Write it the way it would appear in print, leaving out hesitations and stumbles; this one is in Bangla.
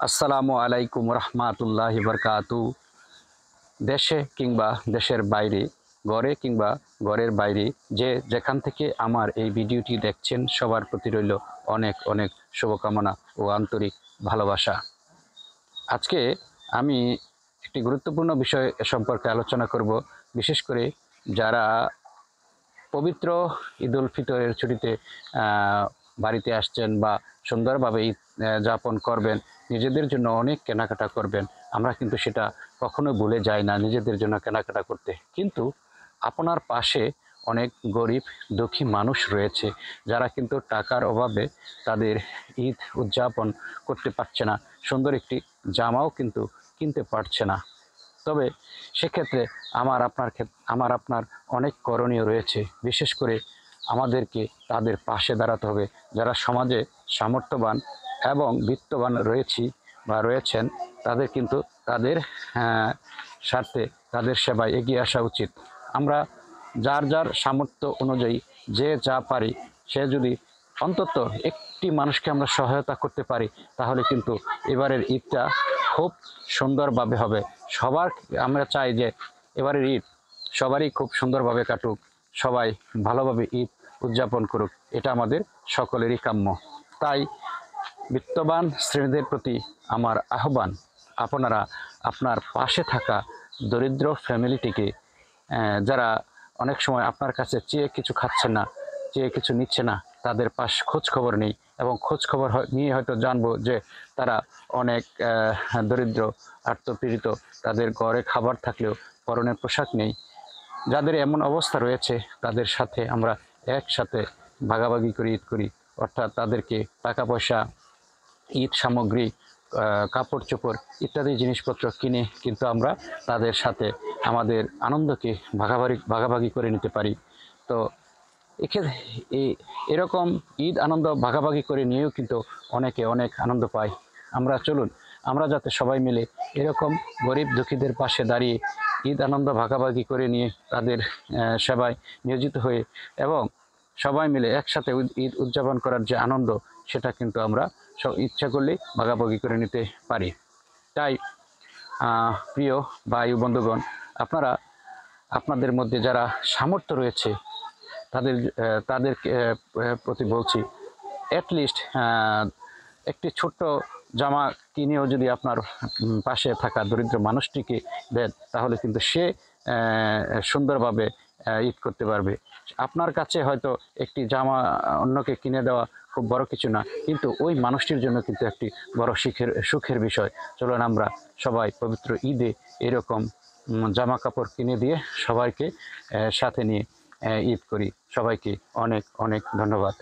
আসসালামু আলাইকুম রহমাতুল্লাহি বরকাতু। দেশে কিংবা দেশের বাইরে, ঘরে কিংবা ঘরের বাইরে, যে যেখান থেকে আমার এই ভিডিওটি দেখছেন, সবার প্রতি রইল অনেক অনেক শুভকামনা ও আন্তরিক ভালোবাসা। আজকে আমি একটি গুরুত্বপূর্ণ বিষয় সম্পর্কে আলোচনা করব। বিশেষ করে যারা পবিত্র ঈদুল ফিতরের ছুটিতে বাড়িতে আসছেন বা সুন্দরভাবে ঈদ যাপন করবেন, নিজেদের জন্য অনেক কেনাকাটা করবেন। আমরা কিন্তু সেটা কখনো ভুলে যাই না, নিজেদের জন্য কেনাকাটা করতে। কিন্তু আপনার পাশে অনেক গরিব দুঃখী মানুষ রয়েছে, যারা কিন্তু টাকার অভাবে তাদের ঈদ উদযাপন করতে পারছে না, সুন্দর একটি জামাও কিন্তু কিনতে পারছে না। তবে সেক্ষেত্রে আমার আপনার অনেক করণীয় রয়েছে। বিশেষ করে আমাদেরকে তাদের পাশে দাঁড়াতে হবে। যারা সমাজে সামর্থ্যবান এবং বিত্তবান রয়েছেন, তাদের কিন্তু তাদের স্বার্থে, তাদের সেবায় এগিয়ে আসা উচিত। আমরা যার যার সামর্থ্য অনুযায়ী যে যা পারি, সে যদি অন্তত একটি মানুষকে আমরা সহায়তা করতে পারি, তাহলে কিন্তু এবারের ঈদটা খুব সুন্দরভাবে হবে। সবার আমরা চাই যে এবারের ঈদ সবারই খুব সুন্দরভাবে কাটুক, সবাই ভালোভাবে ঈদ উদযাপন করুক, এটা আমাদের সকলেরই কাম্য। তাই বিত্তবান শ্রেণীদের প্রতি আমার আহ্বান, আপনারা আপনার পাশে থাকা দরিদ্র ফ্যামিলিটিকে, যারা অনেক সময় আপনার কাছে চেয়ে কিছু খাচ্ছে না, চেয়ে কিছু নিচ্ছে না, তাদের খোঁজ খবর নেই, এবং খোঁজ খবর নিয়ে হয়তো জানবো যে তারা অনেক দরিদ্র, আর্তপীড়িত, তাদের ঘরে খাবার থাকলেও পরনের পোশাক নেই। যাদের এমন অবস্থা রয়েছে, তাদের সাথে আমরা একসাথে ভাগাভাগি করে ঈদ করি, অর্থাৎ তাদেরকে টাকা পয়সা, ঈদ সামগ্রী, কাপড় চোপড় ইত্যাদি জিনিসপত্র কিনে কিন্তু আমরা তাদের সাথে আমাদের আনন্দকে ভাগাভাগি করে নিতে পারি। তো এরকম ঈদ আনন্দ ভাগাভাগি করে নিয়েও কিন্তু অনেকে অনেক আনন্দ পায়। চলুন আমরা যাতে সবাই মিলে এরকম গরিব দুঃখীদের পাশে দাঁড়িয়ে ঈদ আনন্দ ভাগাভাগি করে নিয়ে তাদের সেবায় নিয়োজিত হয়ে এবং সবাই মিলে একসাথে ঈদ উদযাপন করার যে আনন্দ, সেটা কিন্তু আমরা সব ইচ্ছা করলেই ভাগাভাগি করে নিতে পারি। তাই প্রিয় ভাই ও বন্ধুগণ, আপনারা আপনাদের মধ্যে যারা সামর্থ্য রয়েছে, তাদের প্রতি বলছি, অ্যাটলিস্ট একটি ছোট্ট জামা কিনেও যদি আপনার পাশে থাকা দরিদ্র মানুষটিকে দেন, তাহলে কিন্তু সে সুন্দরভাবে ঈদ করতে পারবে। আপনার কাছে হয়তো একটি জামা অন্যকে কিনে দেওয়া খুব বড় কিছু না, কিন্তু ওই মানুষটির জন্য কিন্তু একটি বড় সুখের বিষয়। চলুন আমরা সবাই পবিত্র ঈদে এরকম জামা কাপড় কিনে দিয়ে সবাইকে সাথে নিয়ে ঈদ করি। সবাইকে অনেক অনেক ধন্যবাদ।